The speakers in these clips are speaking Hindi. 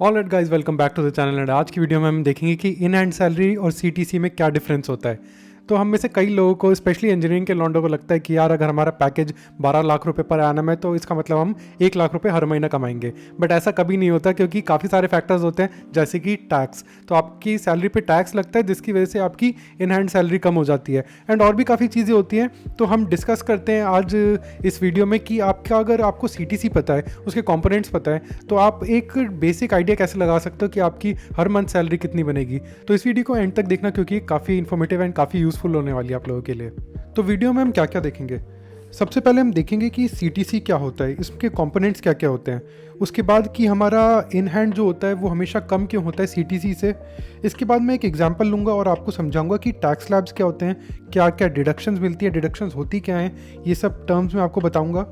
Alright guys, welcome back to the channel. And आज की वीडियो में हम देखेंगे कि इन हैंड सैलरी और सीटीसी में क्या डिफरेंस होता है। तो हम में से कई लोगों को, स्पेशली इंजीनियरिंग के लॉन्डो को, लगता है कि यार अगर हमारा पैकेज 12 लाख रुपए पर एनम है तो इसका मतलब हम 1 लाख रुपए हर महीना कमाएंगे। बट ऐसा कभी नहीं होता, क्योंकि काफ़ी सारे फैक्टर्स होते हैं, जैसे कि टैक्स। तो आपकी सैलरी पे टैक्स लगता है, जिसकी वजह से आपकी इन हैंड सैलरी कम हो जाती है। एंड और भी काफ़ी चीज़ें होती हैं। तो हम डिस्कस करते हैं आज इस वीडियो में कि आपका, अगर आपको सीटीसी पता है, उसके कंपोनेंट्स पता है, तो आप एक बेसिक आइडिया कैसे लगा सकते हो कि आपकी हर मंथ सैलरी कितनी बनेगी। तो इस वीडियो को एंड तक देखना, क्योंकि काफ़ी इन्फॉर्मेटिव एंड काफ़ी यूजफुल होने वाली है आप लोगों के लिए। तो वीडियो में हम क्या क्या देखेंगे, सबसे पहले हम देखेंगे कि सीटीसी क्या होता है, इसके कंपोनेंट्स क्या क्या होते हैं। उसके बाद कि हमारा इन हैंड जो होता है वो हमेशा कम क्यों होता है सीटीसी से। इसके बाद मैं एक एग्जांपल लूँगा और आपको समझाऊंगा कि टैक्स स्लैब्स क्या होते हैं, क्या क्या डिडक्शंस मिलती है, डिडक्शंस होती क्या हैं, ये सब टर्म्स में आपको बताऊंगा।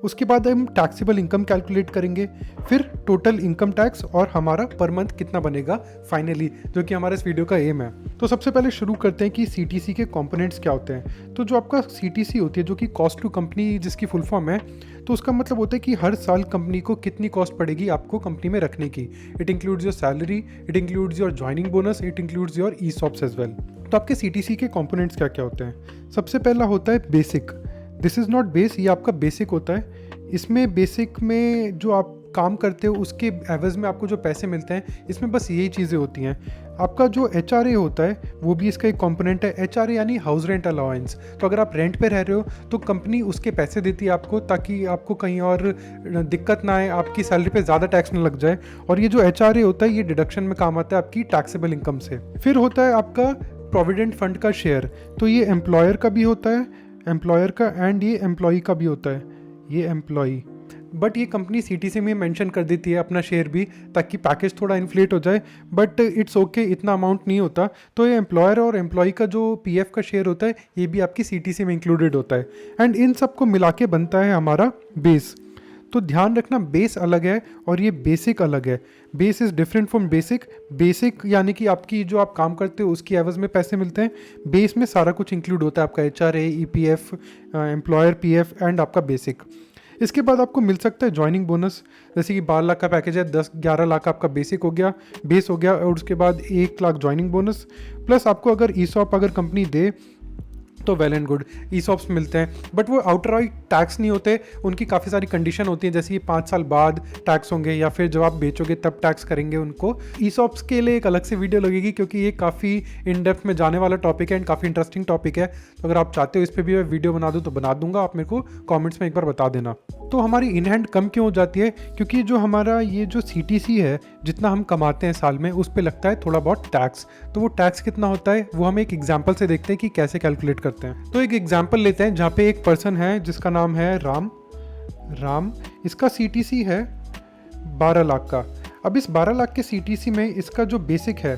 उसके बाद हम टैक्सेबल इनकम कैलकुलेट करेंगे, फिर टोटल इनकम टैक्स और हमारा पर मंथ कितना बनेगा फाइनली, जो कि हमारे इस वीडियो का एम है। तो सबसे पहले शुरू करते हैं कि सीटीसी के कंपोनेंट्स क्या होते हैं। तो जो आपका सीटीसी होती है, जो कि कॉस्ट टू कंपनी जिसकी फुल फॉर्म है, तो उसका मतलब होता है कि हर साल कंपनी को कितनी कॉस्ट पड़ेगी आपको कंपनी में रखने की। It includes your salary, it includes your joining bonus, it includes your ESOPs as well. तो आपके सीटीसी के कंपोनेंट्स क्या क्या होते हैं। सबसे पहला होता है basic. This is not base, ये आपका बेसिक होता है। इसमें बेसिक में जो आप काम करते हो उसके एवज में आपको जो पैसे मिलते हैं, इसमें बस यही चीज़ें होती हैं। आपका जो एचआरए होता है वो भी इसका एक कंपोनेंट है। एचआरए यानी हाउस रेंट अलाउंस। तो अगर आप रेंट पे रह रहे हो तो कंपनी उसके पैसे देती है आपको, ताकि आपको कहीं और दिक्कत ना आए, आपकी सैलरी पे ज़्यादा टैक्स ना लग जाए। और ये जो एचआरए होता है ये डिडक्शन में काम आता है आपकी टैक्सेबल इनकम से। फिर होता है आपका प्रोविडेंट फंड का शेयर। तो ये एम्प्लॉयर का भी होता है, एम्प्लॉयर का, एंड ये एम्प्लॉई का भी होता है, ये एम्प्लॉई। बट ये कंपनी सीटीसी में मेंशन कर देती है अपना शेयर भी, ताकि पैकेज थोड़ा इन्फ्लेट हो जाए। बट इट्स ओके, इतना अमाउंट नहीं होता। तो ये एम्प्लॉयर और एम्प्लॉय का जो पीएफ का शेयर होता है, ये भी आपकी सीटीसी में इंक्लूडेड होता है। एंड इन सबको मिला के बनता है हमारा बेस। तो ध्यान रखना, बेस अलग है और ये बेसिक अलग है। Base is different from basic. Basic यानी कि आपकी जो आप काम करते हो उसकी एवज में पैसे मिलते हैं। बेस में सारा कुछ इंक्लूड होता है, आपका HRA, EPF, employer PF and आपका बेसिक। इसके बाद आपको मिल सकता है ज्वाइनिंग बोनस। जैसे कि 12 लाख का पैकेज है, 10-11 लाख आपका बेसिक हो गया, बेस हो गया, और उसके बाद 1 लाख ज्वाइनिंग बोनस। प्लस आपको अगर ईसॉप अगर कंपनी दे तो वेल एंड गुड, ईसॉप्स मिलते हैं। बट वो आउटराइट टैक्स नहीं होते, उनकी काफ़ी सारी कंडीशन होती हैं, जैसे कि 5 साल बाद टैक्स होंगे या फिर जब आप बेचोगे तब टैक्स करेंगे उनको। ईसॉप्स के लिए एक अलग से वीडियो लगेगी, क्योंकि ये काफ़ी इन डेप्थ में जाने वाला टॉपिक है एंड काफ़ी इंटरेस्टिंग टॉपिक है। तो अगर आप चाहते हो इस पर भी मैं वीडियो बना दूँ तो बना दूंगा, आप मेरे को कॉमेंट्स में एक बार बता देना। तो हमारी इन हैंड कम क्यों हो जाती है, क्योंकि जो हमारा ये जो सीटीसी है, जितना हम कमाते हैं साल में, उस पर लगता है थोड़ा बहुत टैक्स। तो वो टैक्स कितना होता है वो हम एक एग्जाम्पल से देखते हैं कि कैसे कैलकुलेट करते हैं। तो एक एग्जाम्पल लेते हैं, जहाँ पे एक पर्सन है जिसका नाम है राम। इसका सीटीसी है 12 लाख का। अब इस 12 लाख के सीटीसी में इसका जो बेसिक है,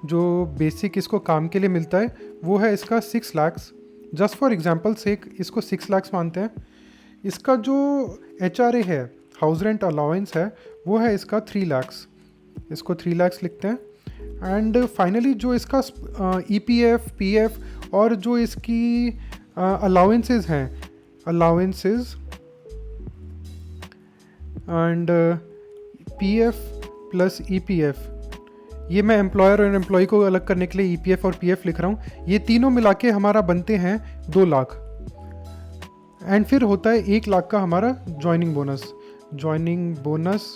जो बेसिक इसको काम के लिए मिलता है, वो है इसका 6 लाख। जस्ट फॉर एग्जाम्पल सेक इसको 6 लाख मानते हैं। इसका जो एचआरए है, हाउस रेंट अलाउंस है, वो है इसका 3 लाख। इसको 3 लाख लिखते हैं। एंड फाइनली जो इसका ईपीएफ, पीएफ और जो इसकी अलाउंसेस हैं, allowances and PF plus EPF, ये मैं एम्प्लॉयर और एम्प्लॉय को अलग करने के लिए ईपीएफ और पीएफ लिख रहा हूँ। ये तीनों मिला के हमारा बनते हैं 2 लाख। एंड फिर होता है 1 लाख का हमारा ज्वाइनिंग बोनस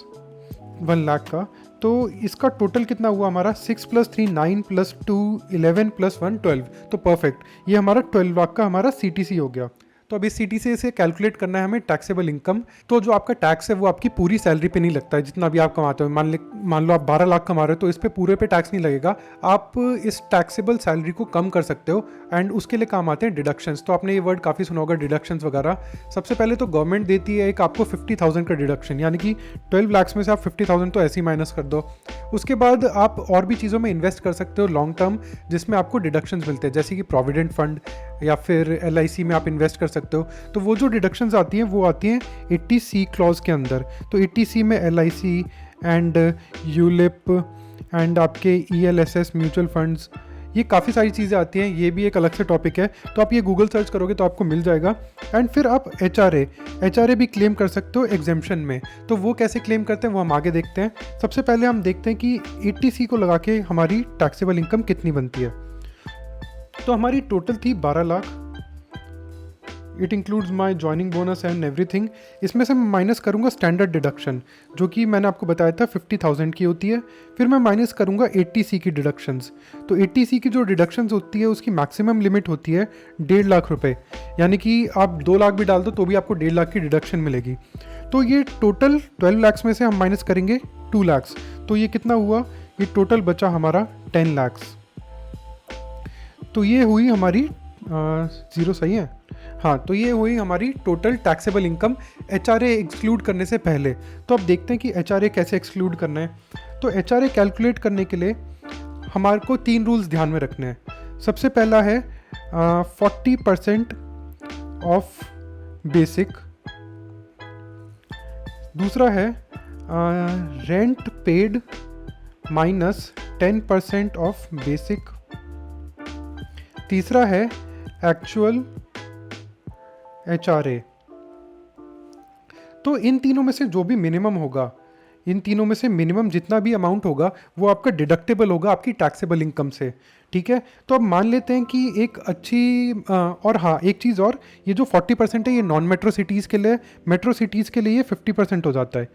1 लाख का। तो इसका टोटल कितना हुआ हमारा, 6 + 3 9 + 2 11 + 1 12। तो परफेक्ट, ये हमारा 12 लाख का हमारा सीटीसी हो गया। तो अब इस सीटीसी से कैलकुलेट करना है हमें टैक्सेबल इनकम। तो जो आपका टैक्स है वो आपकी पूरी सैलरी पे नहीं लगता है, जितना भी आप कमाते हो। मान लो आप 12 लाख कमा रहे हो तो इस पे पूरे पे टैक्स नहीं लगेगा। आप इस टैक्सेबल सैलरी को कम कर सकते हो, एंड उसके लिए काम आते हैं डिडक्शंस। तो आपने ये वर्ड काफ़ी सुना होगा, डिडक्शंस वगैरह। सबसे पहले तो गवर्नमेंट देती है एक आपको 50,000 का डिडक्शन, यानी कि 12 लाख में से आप 50,000 तो ऐसे ही माइनस कर दो। उसके बाद आप और भी चीज़ों में इन्वेस्ट कर सकते हो लॉन्ग टर्म, जिसमें आपको डिडक्शंस मिलते हैं, जैसे कि प्रोविडेंट फंड या फिर एलआईसी में आप इन्वेस्ट कर सकते हो। तो वो जो डिडक्शंस आती हैं वो आती हैं 80C क्लॉज के अंदर। तो 80C में एलआईसी एंड यूलिप एंड आपके ईएलएसएस म्यूचुअल फंड्स, ये काफ़ी सारी चीज़ें आती हैं, ये भी एक अलग से टॉपिक है, तो आप ये गूगल सर्च करोगे तो आपको मिल जाएगा। एंड फिर आप एच भी क्लेम कर सकते हो एग्जेम्पशन में। तो वो कैसे क्लेम करते हैं वो हम आगे देखते हैं। सबसे पहले हम देखते हैं कि 80C को लगा के हमारी टैक्सेबल इनकम कितनी बनती है। तो हमारी टोटल थी 12 lakh. It includes my joining bonus and everything. इसमें से मैं माइनस करूँगा स्टैंडर्ड डिडक्शन, जो कि मैंने आपको बताया था 50,000 की होती है। फिर मैं माइनस करूँगा 80C की डिडक्शंस। तो 80C की जो डिडक्शंस होती है उसकी मैक्सिमम लिमिट होती है 1.5 लाख रुपए, यानी कि आप 2 लाख भी डाल दो तो भी आपको 1.5 लाख की डिडक्शन मिलेगी। तो ये टोटल 12 लाख्स में से हम माइनस करेंगे 2 लाख्स, तो ये कितना हुआ, ये टोटल बचा हमारा 10 लाख्स। तो ये हुई हमारी ज़ीरो सही है, हाँ। तो ये हुई हमारी total taxable income HRA exclude करने से पहले। तो अब देखते हैं कि HRA कैसे एक्सक्लूड करना है। तो HRA कैलकुलेट करने के लिए हमारे को 3 रूल्स ध्यान में रखने हैं। सबसे पहला है 40% ऑफ बेसिक। दूसरा है rent paid minus 10% of basic. तीसरा है एक्चुअल HRA। तो इन तीनों में से जो भी मिनिमम होगा, इन तीनों में से मिनिमम जितना भी अमाउंट होगा वो आपका डिडक्टेबल होगा आपकी टैक्सेबल इनकम से, ठीक है। तो अब मान लेते हैं कि एक अच्छी और हाँ एक चीज़ और, ये जो 40% है ये नॉन मेट्रो सिटीज़ के लिए, मेट्रो सिटीज़ के लिए ये 50% हो जाता है।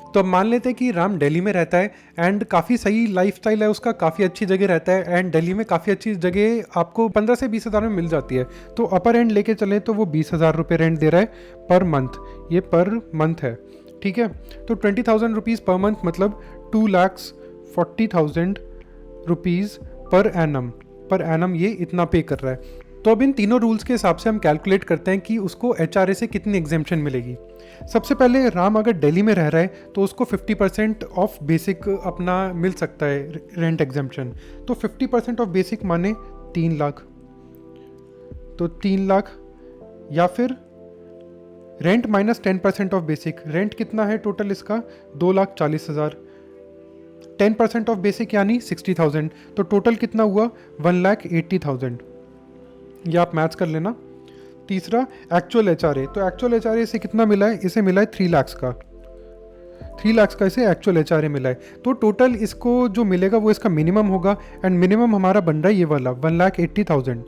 तो अब मान लेते हैं कि राम दिल्ली में रहता है एंड काफ़ी सही लाइफस्टाइल है उसका, काफ़ी अच्छी जगह रहता है एंड दिल्ली में काफ़ी अच्छी जगह आपको 15 से 20 हज़ार में मिल जाती है। तो अपर एंड लेके चलें तो वो 20,000 रुपये रेंट दे रहा है पर मंथ, ये पर मंथ है, ठीक है। तो 20,000 रुपीज़ पर मंथ मतलब 2,40,000 रुपीज़ पर एनम ये इतना पे कर रहा है। तो अब इन तीनों रूल्स के हिसाब से हम कैलकुलेट करते हैं कि उसको HRA से कितनी एग्जेम्पशन मिलेगी। सबसे पहले राम अगर दिल्ली में रह रहा है तो उसको 50% ऑफ बेसिक अपना मिल सकता है रेंट एग्जेम्पशन। तो 50% ऑफ बेसिक माने 3 लाख, तो 3 लाख, या फिर rent minus 10% of basic. Rent कितना है टोटल इसका 2,40,000, 10% ऑफ बेसिक यानी 60,000, तो टोटल कितना हुआ 1,80,000। ये आप मैथ्स कर लेना। तीसरा एक्चुअल HRA। तो एक्चुअल HRA इसे कितना मिला है, इसे मिला है 3 लाख का, 3 लाख का इसे एक्चुअल HRA मिला है। तो टोटल इसको जो मिलेगा वो इसका मिनिमम होगा एंड मिनिमम हमारा बन रहा है ये वाला 1,80,000।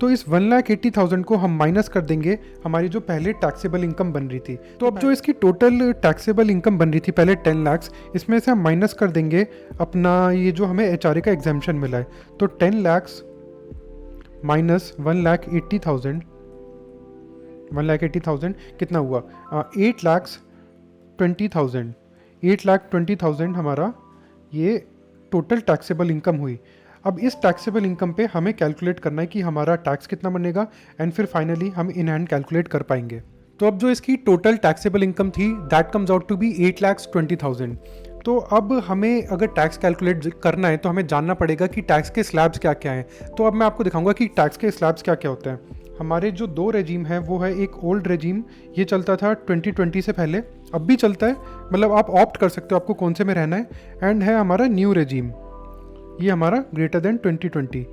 तो इस 1,80,000 को हम माइनस कर देंगे हमारी जो पहले टैक्सेबल इनकम बन रही थी। तो अब जो इसकी टोटल टैक्सेबल इनकम बन रही थी पहले 10 लाख, इसमें से हम माइनस कर देंगे अपना ये जो हमें HRA का एग्जेम्पशन मिला है। तो 10 लाख माइनस 1,80,000, 1,80,000 कितना हुआ 8,20,000, 8,20,000 हमारा ये टोटल टैक्सेबल इनकम हुई। अब इस टैक्सेबल इनकम पे हमें कैलकुलेट करना है कि हमारा टैक्स कितना बनेगा एंड फिर फाइनली हम इन हैंड कैलकुलेट कर पाएंगे। तो अब जो इसकी टोटल टैक्सेबल इनकम थी that comes out to be 8,20,000। तो अब हमें अगर टैक्स कैलकुलेट करना है तो हमें जानना पड़ेगा कि टैक्स के स्लैब्स क्या क्या हैं। तो अब मैं आपको दिखाऊंगा कि टैक्स के स्लैब्स क्या क्या होते हैं। हमारे जो 2 रेजीम है वो है एक ओल्ड रेजीम, ये चलता था 2020 से पहले, अब भी चलता है, मतलब आप ऑप्ट कर सकते हो आपको कौन से में रहना है। एंड है हमारा न्यू रेजीम, ये हमारा ग्रेटर देन 2020।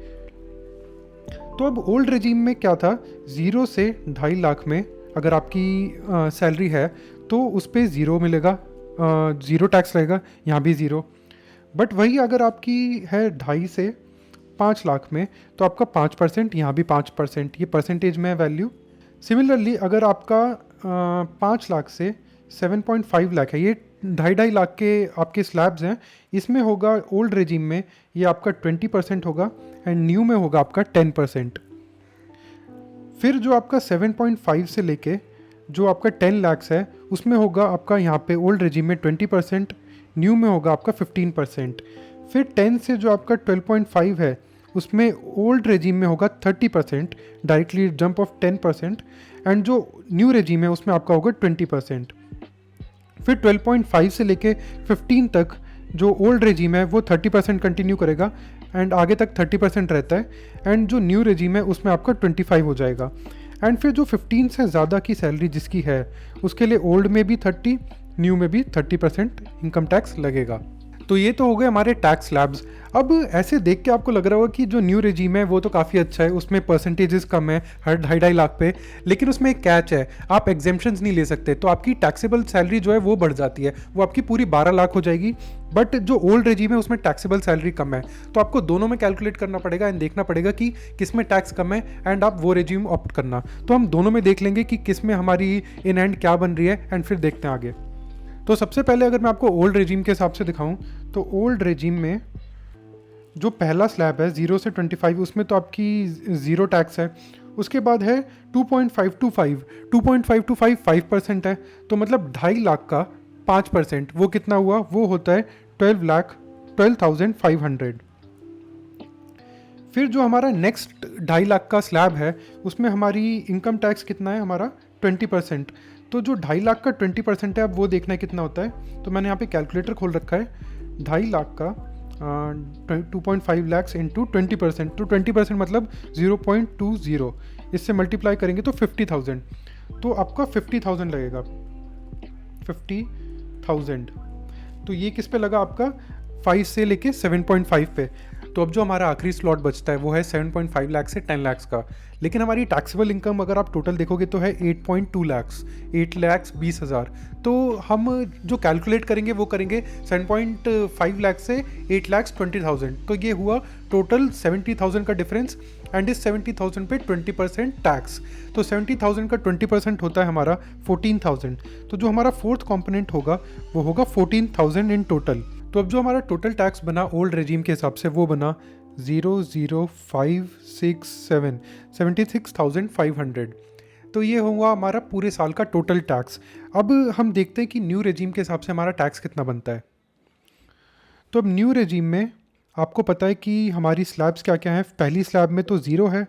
तो अब ओल्ड रेजीम में क्या था, 0 से 2.5 लाख में अगर आपकी सैलरी है तो उस पर 0 मिलेगा, 0 टैक्स रहेगा, यहाँ भी 0। बट वही अगर आपकी है 2.5 से 5 लाख में तो आपका 5%, यहाँ भी 5%, ये परसेंटेज में है वैल्यू। सिमिलरली अगर आपका 5 लाख से 7.5 लाख है, ये 2.5 लाख के आपके स्लैब्स हैं, इसमें होगा ओल्ड रेजिम में ये आपका 20% होगा एंड न्यू में होगा आपका 10%। फिर जो आपका 7.5 से लेके जो आपका 10 लाख है उसमें होगा आपका यहाँ पे ओल्ड रेजिम में 20%, न्यू में होगा आपका 15%। फिर 10 से जो आपका 12.5 है उसमें ओल्ड रेजिम में होगा 30%, डायरेक्टली जंप ऑफ 10%, एंड जो न्यू रेजिम है उसमें आपका होगा 20%। फिर 12.5 से लेके 15 तक जो ओल्ड रेजिम है वो 30% कंटिन्यू करेगा एंड आगे तक 30% रहता है, एंड जो न्यू रेजिम है उसमें आपका 25 हो जाएगा। एंड फिर जो 15 से ज़्यादा की सैलरी जिसकी है उसके लिए ओल्ड में भी 30, न्यू में भी 30% इनकम टैक्स लगेगा। तो ये तो हो गए हमारे टैक्स स्लैब्स। अब ऐसे देख के आपको लग रहा होगा कि जो न्यू रेजीम है वो तो काफ़ी अच्छा है, उसमें परसेंटेजेस कम है हर 2.5 लाख पे, लेकिन उसमें एक कैच है, आप एग्जेम्पशंस नहीं ले सकते, तो आपकी टैक्सेबल सैलरी जो है वो बढ़ जाती है, वो आपकी पूरी 12 लाख हो जाएगी। बट जो ओल्ड रेजीम है उसमें टैक्सेबल सैलरी कम है, तो आपको दोनों में कैलकुलेट करना पड़ेगा एंड देखना पड़ेगा कि किस में टैक्स कम है एंड आप वो रेजीम ऑप्ट करना। तो हम दोनों में देख लेंगे कि किस में हमारी इन एंड क्या बन रही है एंड फिर देखते हैं आगे। तो सबसे पहले अगर मैं आपको ओल्ड रेजीम के हिसाब से दिखाऊं, तो ओल्ड रेजीम में जो पहला स्लैब है 0 से 25, उसमें तो आपकी ज़ीरो टैक्स है। उसके बाद है 2.525, 2.525 5% है, तो मतलब 2.5 लाख का 5%, वो कितना हुआ, वो होता है 12,500। फिर जो हमारा नेक्स्ट 2.5 लाख का स्लैब है, उसमें हमारी इनकम टैक्स कितना है, हमारा 20%। तो जो 2.5 लाख का 20% है, अब वो देखना है कितना होता है। तो मैंने यहाँ पे कैलकुलेटर खोल रखा है, 2.5 लाख का 2.5 लाख इंटू 20%, तो 20% मतलब 0.20, इससे मल्टीप्लाई करेंगे तो 50,000, तो आपका 50,000 लगेगा, 50,000। तो ये किस पे लगा आपका, 5 से लेके 7.5 पे। तो अब जो हमारा आखिरी स्लॉट बचता है वो है 7.5 लाख से 10 लाख का, लेकिन हमारी टैक्सेबल इनकम अगर आप टोटल देखोगे तो है 8.2 लाख, 8,20,000। तो हम जो कैलकुलेट करेंगे वो करेंगे 7.5 लाख से 8,20,000, तो ये हुआ टोटल 70,000 का डिफरेंस एंड इस 70,000 पे 20% टैक्स। तो 70,000 का 20% होता है हमारा 14,000। तो जो हमारा फोर्थ कॉम्पोनेंट होगा वो होगा 14,000 इन टोटल। तो अब जो हमारा टोटल टैक्स बना ओल्ड रेजीम के हिसाब से वो बना 00567, 76,500। तो ये होगा हमारा पूरे साल का टोटल टैक्स। अब हम देखते हैं कि न्यू रेजीम के हिसाब से हमारा टैक्स कितना बनता है। तो अब न्यू रेजीम में आपको पता है कि हमारी स्लैब्स क्या क्या हैं। पहली स्लैब में तो 0 है,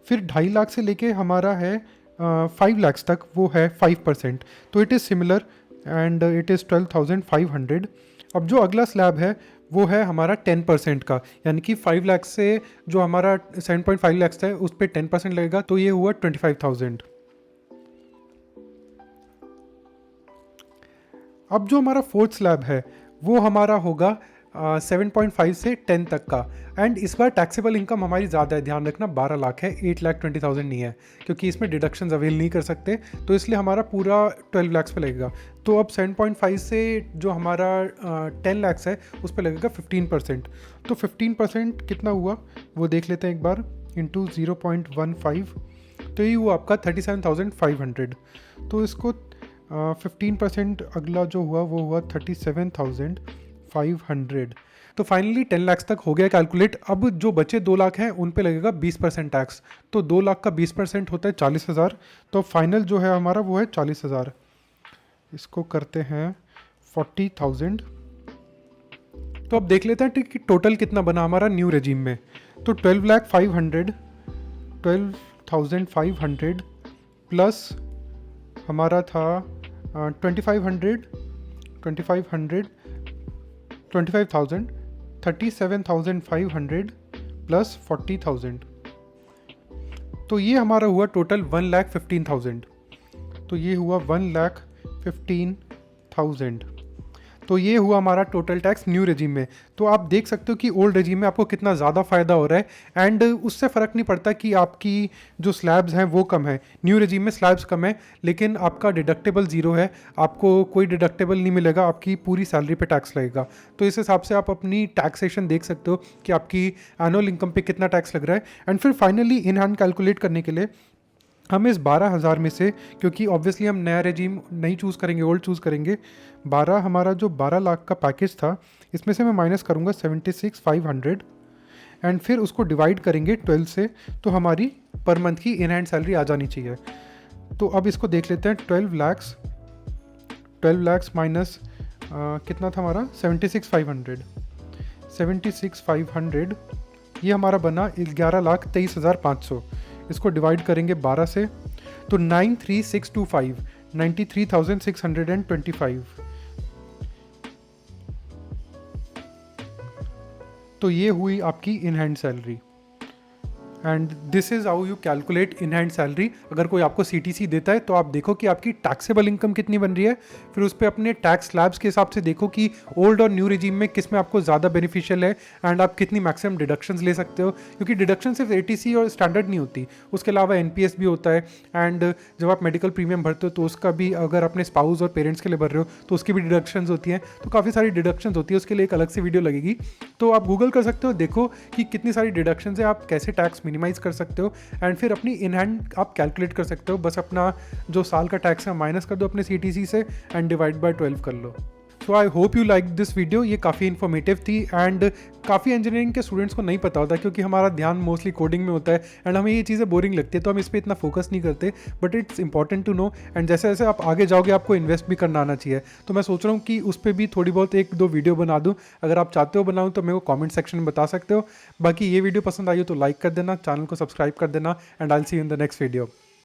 फिर 2.5 लाख से लेके हमारा है 5 लाख तक, वो है 5%, तो it is similar and it is 12,500। अब जो अगला स्लैब है वो है हमारा 10% का, यानी कि 5 लाख से जो हमारा 7.5 लाख है उस पर 10% लगेगा, तो ये हुआ 25,000। अब जो हमारा फोर्थ स्लैब है वो हमारा होगा 7.5 से 10 तक का, एंड इस बार टैक्सेबल इनकम हमारी ज़्यादा है, ध्यान रखना 12 लाख है, 8,20,000 नहीं है, क्योंकि इसमें डिडक्शंस अवेल नहीं कर सकते, तो इसलिए हमारा पूरा 12 लाख पे लगेगा। तो अब 7.5 से जो हमारा 10 लाख है उस पर लगेगा 15%। तो 15% कितना हुआ वो देख लेते हैं एक बार, इंटू 0.15, तो ये हुआ आपका 37,500। तो इसको 15% अगला जो हुआ वो हुआ 37,500। तो फाइनली 10 लाख तक हो गया कैलकुलेट। अब जो बचे 2 लाख हैं उन पे लगेगा 20% टैक्स, तो 2 लाख का 20% होता है 40,000। तो फाइनल जो है हमारा वो है 40,000। इसको करते हैं 40,000। तो अब देख लेते हैं कि टोटल कितना बना हमारा न्यू रेजीम में। तो 12,500 प्लस हमारा था 25,000 37,500 प्लस 40,000, तो ये हमारा हुआ टोटल 1,15,000। तो ये हुआ 1,15,000। तो ये हुआ हमारा टोटल टैक्स न्यू रेजीम में। तो आप देख सकते हो कि ओल्ड रेजीम में आपको कितना ज़्यादा फ़ायदा हो रहा है, एंड उससे फ़र्क नहीं पड़ता कि आपकी जो स्लैब्स हैं वो कम है। न्यू रेजीम में स्लैब्स कम है लेकिन आपका डिडक्टेबल 0 है, आपको कोई डिडक्टेबल नहीं मिलेगा, आपकी पूरी सैलरी पे टैक्स लगेगा। तो इस हिसाब से आप अपनी टैक्सेशन देख सकते हो कि आपकी एनुअल इनकम पे कितना टैक्स लग रहा है। एंड फिर फाइनली इन हैंड कैलकुलेट करने के लिए हम इस 12,000 में से, क्योंकि ऑब्वियसली हम नया रेजीम नहीं चूज़ करेंगे, ओल्ड चूज़ करेंगे, हमारा जो 12 लाख का पैकेज था इसमें से मैं माइनस करूँगा 76,500 एंड फिर उसको डिवाइड करेंगे 12 से, तो हमारी पर मंथ की इन हैंड सैलरी आ जानी चाहिए। तो अब इसको देख लेते हैं, 12 लाख माइनस कितना था हमारा 76,500, ये हमारा बना 11,23,500। इसको डिवाइड करेंगे 12 से, तो 93,625, 93,625। तो ये हुई आपकी इन hand salary. And this is how you calculate in hand salary. अगर कोई आपको CTC देता है तो आप देखो कि आपकी टैक्सेबल इनकम कितनी बन रही है, फिर उस पर अपने टैक्स स्लैब्स के हिसाब से देखो कि ओल्ड और न्यू रिजीम में किस में आपको ज़्यादा बेनिफिशियल है एंड आप कितनी मैक्सिमम डिडक्शंस ले सकते हो, क्योंकि डिडक्शन सिर्फ ATC और स्टैंडर्ड नहीं होती, उसके अलावा NPS भी होता है। एंड जब आप मेडिकल प्रीमियम भरते हो तो उसका भी, अगर अपने स्पाउस और पेरेंट्स के लिए भर रहे हो तो उसकी भी डिडक्शंस होती हैं। तो काफ़ी सारी डिडक्शंस होती है, उसके लिए एक अलग से वीडियो लगेगी, तो आप गूगल कर सकते हो, देखो कि कितनी सारी डिडक्शंस है, आप कैसे टैक्स मिनिमाइज कर सकते हो एंड फिर अपनी इन हैंड आप कैलकुलेट कर सकते हो। बस अपना जो साल का टैक्स है माइनस कर दो अपने CTC से एंड डिवाइड बाय 12 कर लो। So I hope you like this video. ये काफ़ी इन्फॉर्मेटिव थी एंड काफ़ी इंजीनियरिंग के स्टूडेंट्स को नहीं पता होता, क्योंकि हमारा ध्यान मोस्टली कोडिंग में होता है एंड हमें ये चीज़ें बोरिंग लगती है तो हम इस पर इतना फोकस नहीं करते, but it's important to know. And जैसे जैसे आप आगे जाओगे आपको इन्वेस्ट भी करना आना चाहिए, तो मैं सोच रहा हूँ कि उस पर भी थोड़ी बहुत 1-2 वीडियो बना दूँ। अगर आप चाहते हो बनाऊँ तो मेरे को कॉमेंट सेक्शन में बता सकते हो। बाकी ये वीडियो पसंद आई हो तो लाइक कर देना, चैनल को सब्सक्राइब कर देना and I will see you in the next video.